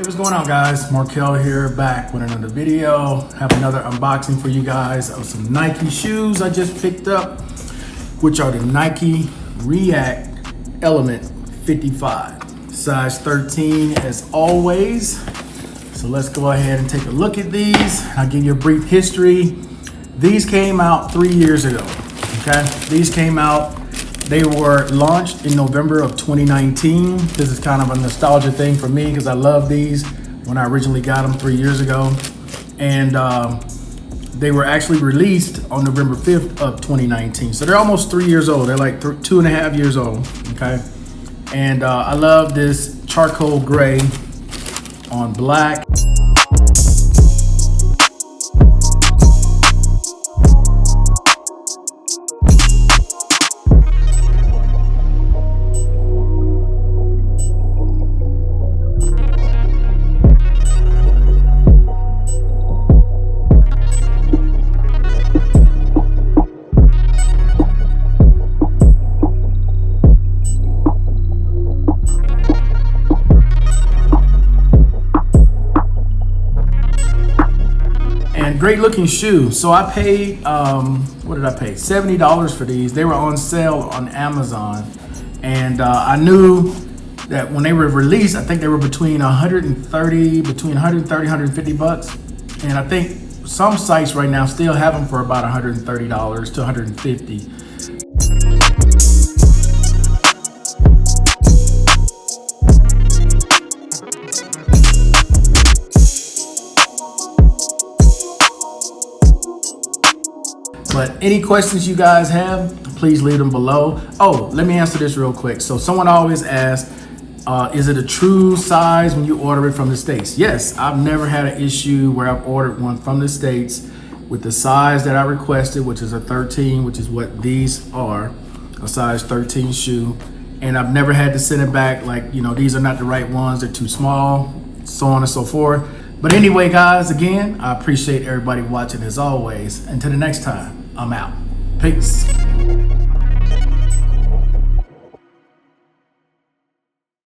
What's going on, guys? Markel here, back with another video. Have another unboxing for you guys of some Nike shoes I just picked up, which are the Nike React Element 55, size 13 as always. So let's go ahead and take a look at these. I'll give you a brief history. These came out 3 years ago, okay? These came out, they were launched in November of 2019. This is kind of a nostalgia thing for me because I love these when I originally got them 3 years ago. And they were actually released on November 5th of 2019. So they're almost 3 years old. They're like 2.5 years old, okay? And I love this charcoal gray on black. Great looking shoe. So I paid, what did I pay? $70 for these. They were on sale on Amazon. And I knew that when they were released, I think they were between 150 bucks. And I think some sites right now still have them for about $130 to $150. But any questions you guys have, please leave them below. Oh, let me answer this real quick. So someone always asks, is it a true size when you order it from the States? Yes, I've never had an issue where I've ordered one from the States with the size that I requested, which is a 13, which is what these are, a size 13 shoe. And I've never had to send it back like, you know, these are not the right ones, they're too small, so on and so forth. But anyway, guys, again, I appreciate everybody watching as always. Until the next time, I'm out. Peace.